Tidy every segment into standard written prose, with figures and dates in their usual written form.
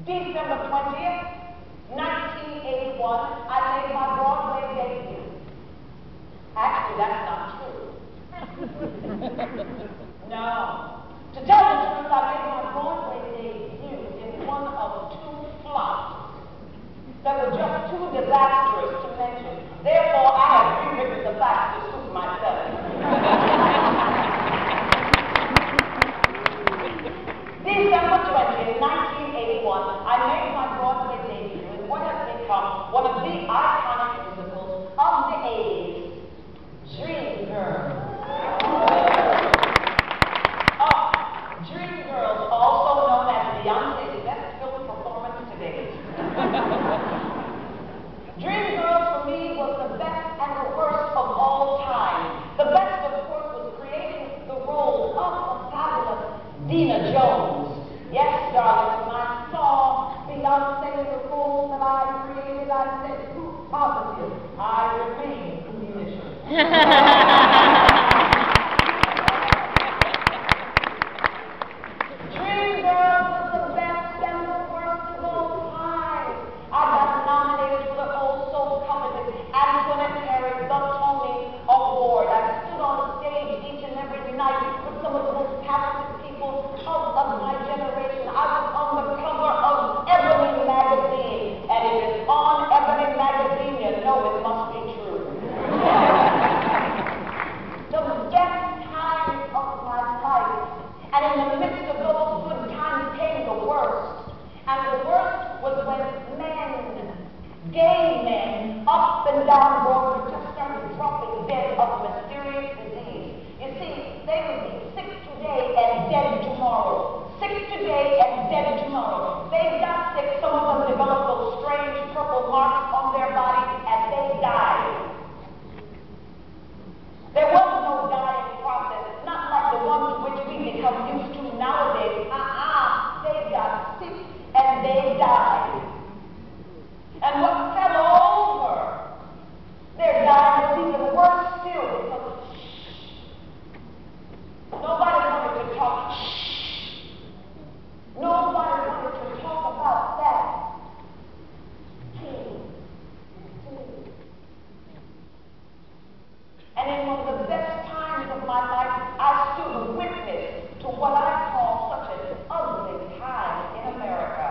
December 20th, 1981, I made my Broadway debut. Actually, that's not true. No. To tell the truth, I made my Broadway debut in one of two flops that were just too disastrous to mention. Therefore, I have rewritten the facts to suit myself. December 20th, 1981, I made my Broadway debut in what has become one of the iconic musicals of the 80s, Dreamgirls. Dreamgirls, also known as Beyonce's best film performance to date. Dreamgirls for me was the best and the worst of all time. The best, of course, was creating the role of the fabulous Dina Jones. Yes, darling, when I saw Beyonce in the role that I created, I said, proof positive, I remain munitions. Gay men up and down Broadway just started dropping dead of mysterious disease. You see, they would be sick today and dead tomorrow. Sick today and dead tomorrow. They got sick, some of them developed those strange purple marks on their body, and they died. There was no dying process, not like the one to which we become used to nowadays. They got sick and they died. And what fell over their dying was even worse still, because nobody wanted to talk. Nobody wanted to talk about that. And in one of the best times of my life, I stood witness to what I call such an ugly time in America.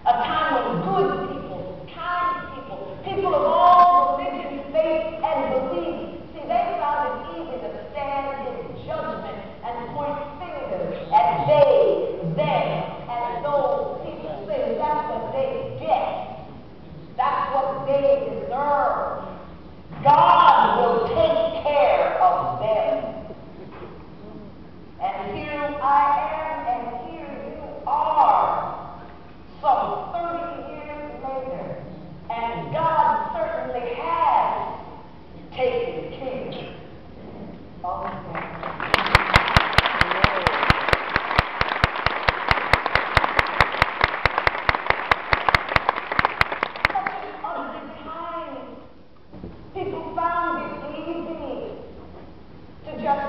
A time when good people, kind people, people of all religions, faith, and belief, see, they found it easy to stand in judgment and point fingers at they, them, and those people, saying that's what they get. That's what they deserve. God will take care of them. And here I am, and here you are. Some 30 years later, and God certainly has taken care of them. Such an ugly time. People found it easy to just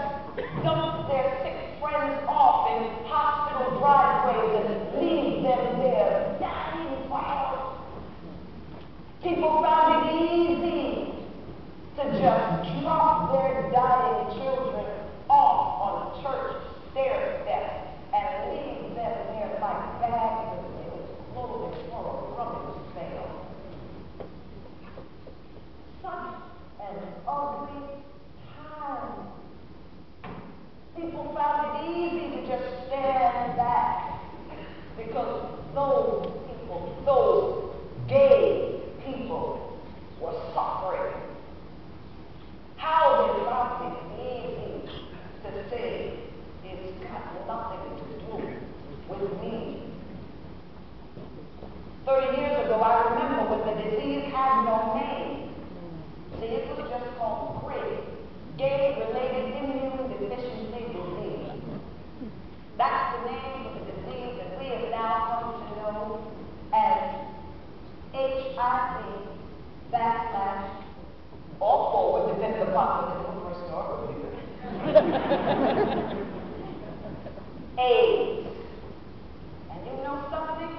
dump their sick friends off in hospital driveways and leave them there dying for help. People found it easy to just drop their dying children off on church stair steps and leave them there like bags of clothing for a rummage sale. Such an ugly time. People found it easy to just stand back because those people, those gay people, were suffering. How they found it easy to say, it's got nothing to do with me. 30 years ago, I remember when the disease had no name. See, it was just called gay-related immune deficiency disease. That's the name of the disease that we have now come to know as HIV / or forward, depending upon the different person or believer. AIDS. And you know something?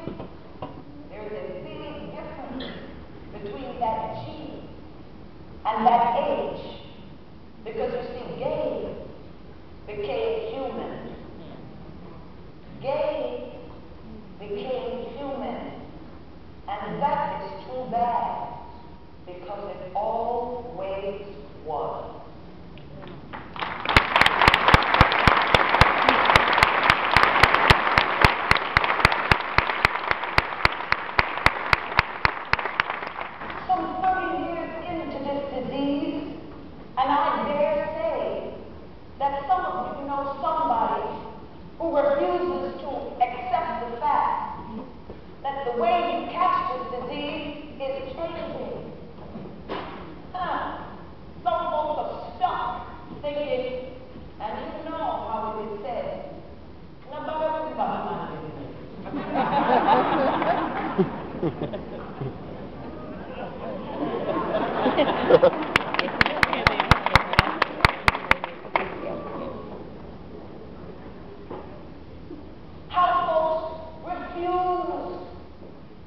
Households refuse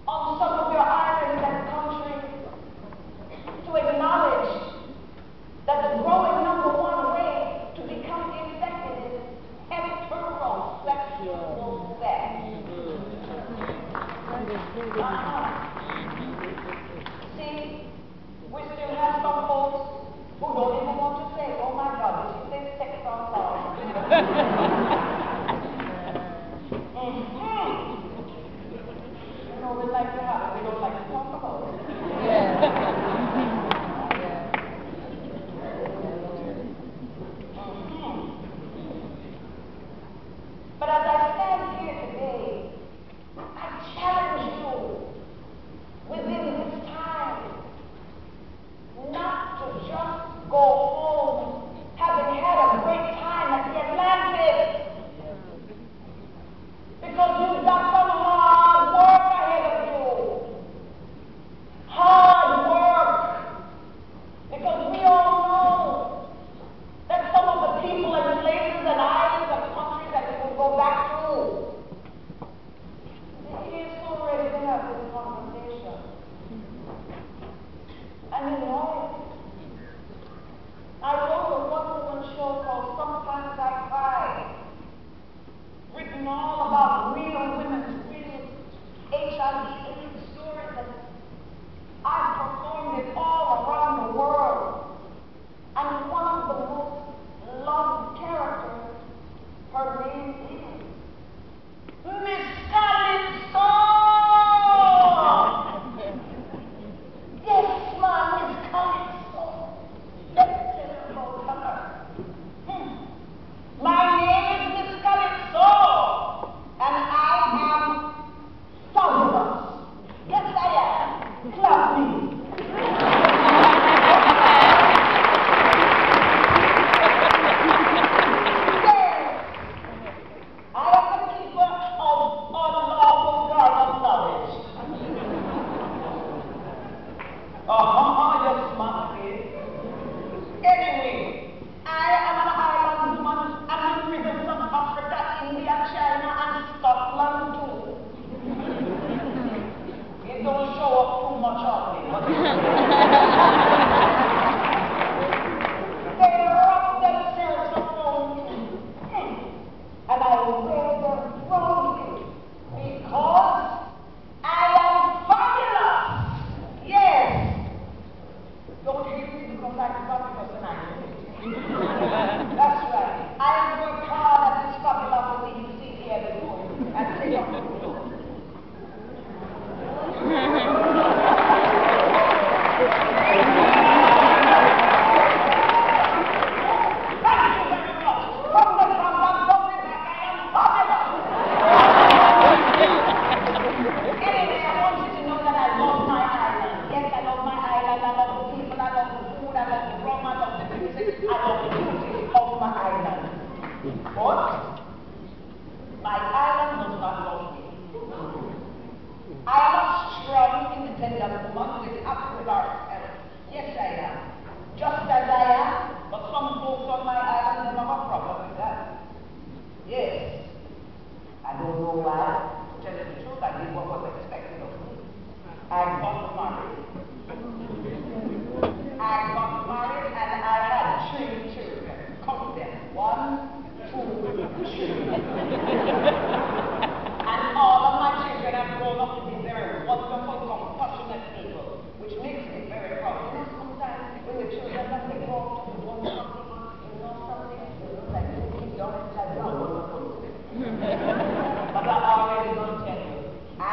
on some of your islands and countries to acknowledge that the growing number one way to become infected is heterosexual sex. See, we still have some folks who don't even want to say, oh my God, did you say sex on song? You know, we like to have it, we don't like to talk about it. But as I stand here today, I challenge you within this time not to just go home having had a great time at the Atlantic, because you've got some hard work ahead of you. Hard work. Because we all know that some of the people and places and islands and countries that we will go back to, it is so ready to have this conversation. And you know it. I wrote a one-woman show called Sometimes I Cry, written all about real women's real HIV/AIDS stories, and I've performed it all around the world. And one of the most loved characters, her name is Miss Calypso. Yes, my Miss Calypso. Let's tell her about her. My name is Miss Calypso, and I am fabulous. Yes, I am. Clap me. I am the keeper of unlawful garden knowledge. Yes, my dear. Anyway, I am an island woman and in rivers of Africa, India, China, and Scotland too. It don't show up too much on me, but they wrap themselves around me, and I wear them proudly because I am fabulous. Yes. Don't hate me because I'm fabulous and I hate you. That's right. I have worked hard at this fabulosity you see here before you and take up the floor. Thank you very much. From the front, I'm going back. I am fabulous. Anyway, I want you to know that I love my island. Yes, I love my island. I love the people. I love the food. I love the rum. I love the music. I love the beauty of my island. But my island does not love me. I am a strong, independent woman with absolute herself. Yes, I am. Just as I am, but some folks on my island don't have a problem with that. Yes. I don't know why. To tell you the truth, I did what was expected of me. I got married. And I had 3 children. Count them. 1, 2, 3. And all of my children have grown up to be very wonderful, compassionate people, which makes me very proud. You know, sometimes when the children have to grow up to do something, like you keep young and like young. But I already don't tell you. I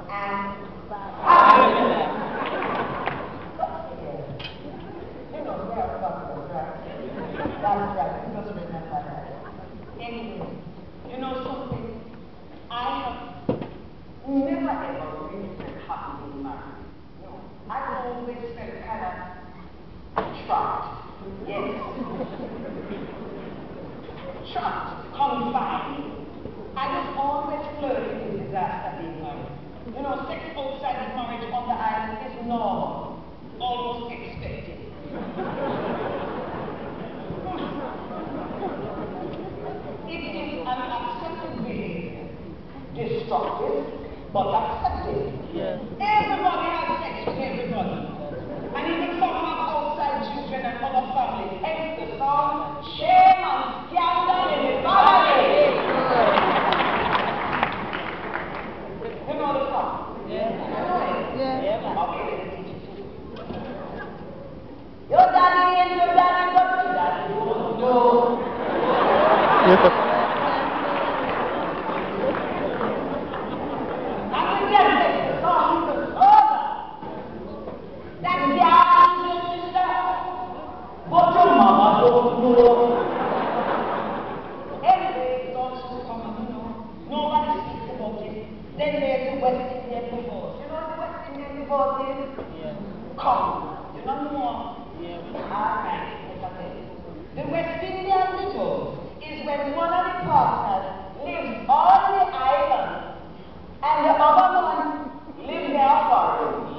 am fabulous. You know, we are fabulous, right? That's right. You just remember that. Anyway, you know something? I have never ever really felt happy being married. No. I've always felt kind of trapped. Yes. Trapped, confined. I was always flirting with disaster being married. You know, sex outside of marriage on the island is normal, almost expected. It is an accepted behavior, destructive, but accepted. Yes. Everybody has sex with everybody. And even some have outside children and other families. Hence the song, shame and scandal in the family. You know the song? Yeah. You know it? Yeah. Okay, let me teach it to you. Your daddy and your daddy, but your daddy don't know. I can just take the song even further. That daddy is your sister, but your mama don't know. Anyway, it's also common, you know. Nobody speaks about it. Then there's the West Indian divorce. You know what the West Indian divorce is? Yeah. Come, you don't know. Yeah. Alright, let me tell you. The West Indian divorce is when one of the partners lives on the island and the other one lives there foreign.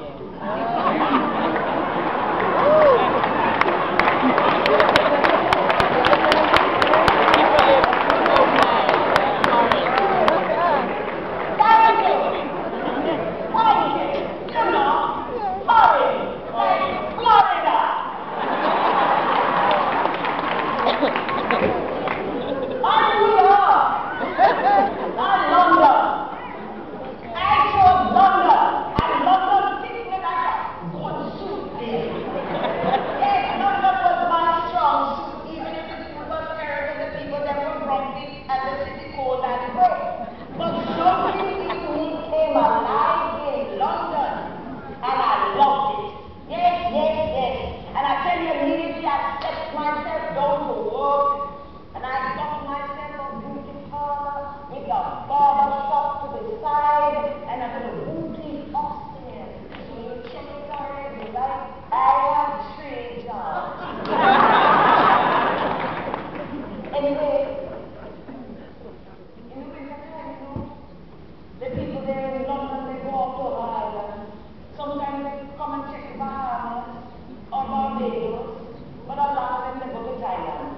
Sometimes they come and check the Bahamas or Barbados, but a lot of them they go to Thailand.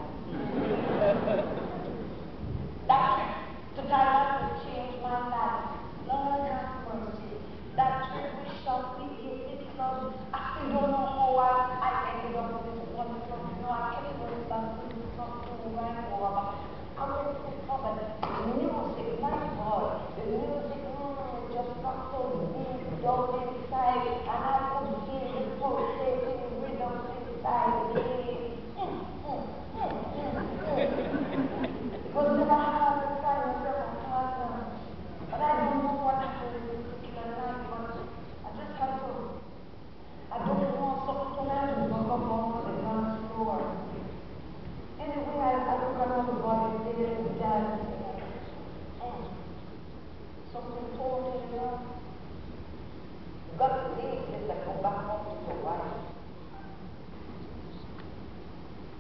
That trip to Thailand will change my life. Lord have mercy. That trip we shot, we hit the club. I still don't know how I ended up with this one club. You know, I kept going back to the club to the right over. I went to the club and the music, my God, the music just got so deep down inside, and I could feel the pulsating rhythm inside me. It was never hard to find myself a partner, but I don't know what happened in this particular night, but I just had to, I don't know, something else was up on the dance floor. Anyway, I look around the body, there is dancing. Something told me, you know, you got to leave this and go back home to your wife.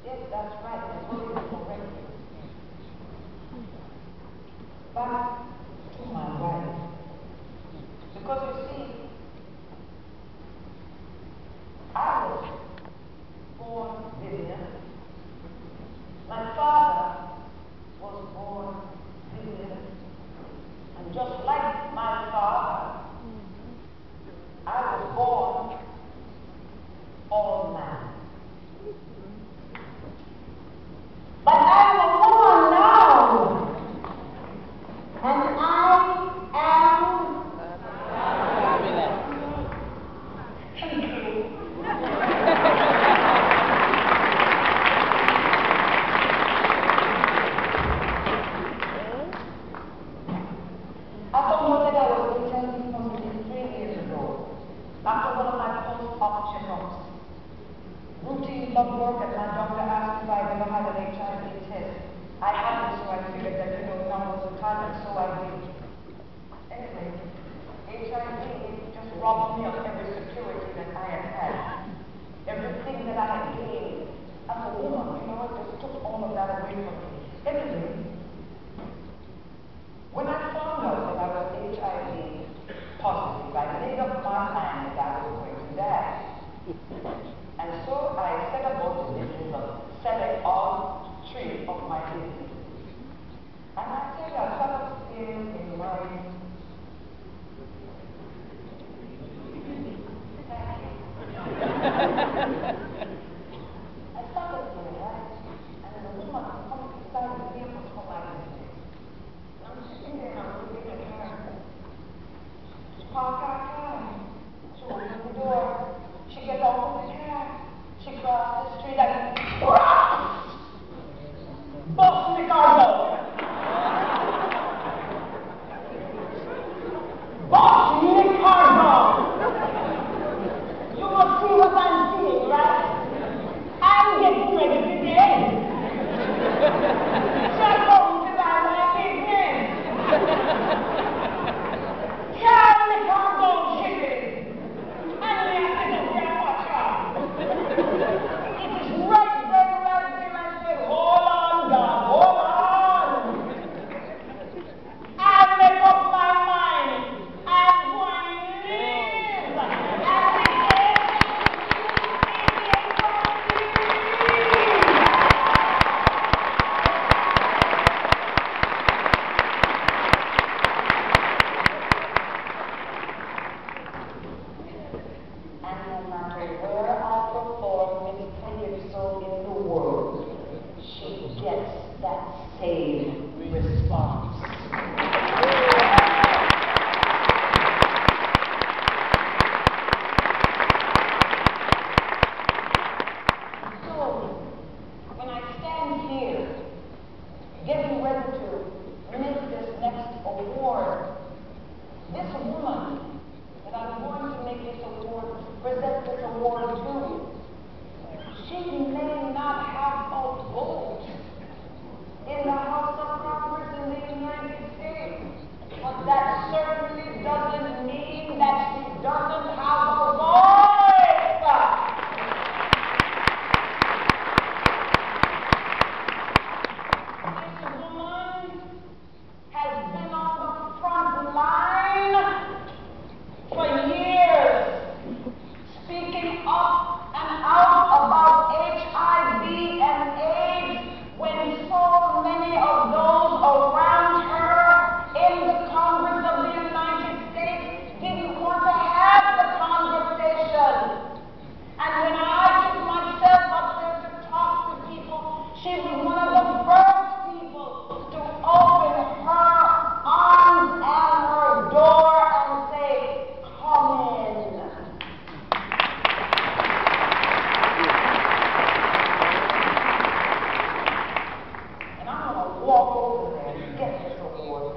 Yes, that's right, that's what it is correctly. Back to my wife. Because you see, I was born Vivian. My father was born Vivian. And just like my father, I was born all man. But I'm a woman now, and I am fabulous. Thank you. I And I tell you, I sat upstairs in my I sat up there, right? And then the woman comes beside the vehicle for my business. And I'm sitting there and I'm looking at her. She parked our car. She opens the door. She gets out of the car. She crosses the street and bust the car down. Bust the car down. You must see what I'm seeing, right? I'm getting ready to dead. She's going to buy my business. Carry the car down, shipping. And we have to go there and watch her. It is right there, I said, hold on, God, hold on. I make up my mind. I'm going to live. And it and no matter where I perform Miss Calypso in the world, she gets that same response. So, when I stand here, getting ready to make this next award, this woman that I'm going to make this award, present this award to, she may not have a vote in the House of Congress in the United States, but that certainly doesn't mean that she doesn't have a voice. This woman has been on the front line for years, speaking up and out about HIV and AIDS when so many of those around her in the Congress of the United States didn't want to have the conversation. And when I took myself up there to talk to people, she was one of the first people to open her arms and her door and say, come in. And I'm going to walk over there and get this award.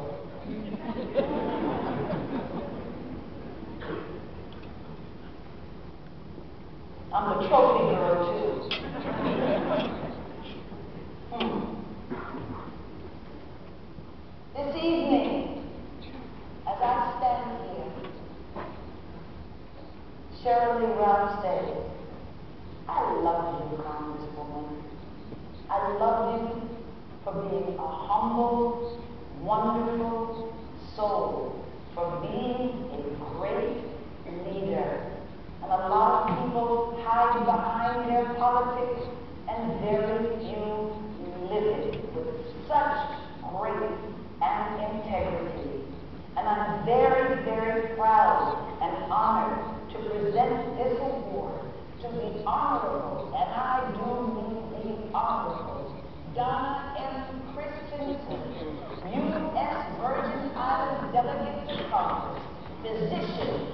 I'm the trophy girl, too. This evening, as I stand here, Sheryl said, I love you, Congresswoman. I love you for being a humble, wonderful soul, for being a great leader. And a lot of people hide behind their politics, and very few live it with such grace and integrity. And I'm very, very proud and honored to present this award to the Honorable, and I do mean the Honorable, Donna M. Christensen, U.S. Virgin Islands Delegate to Congress, physician,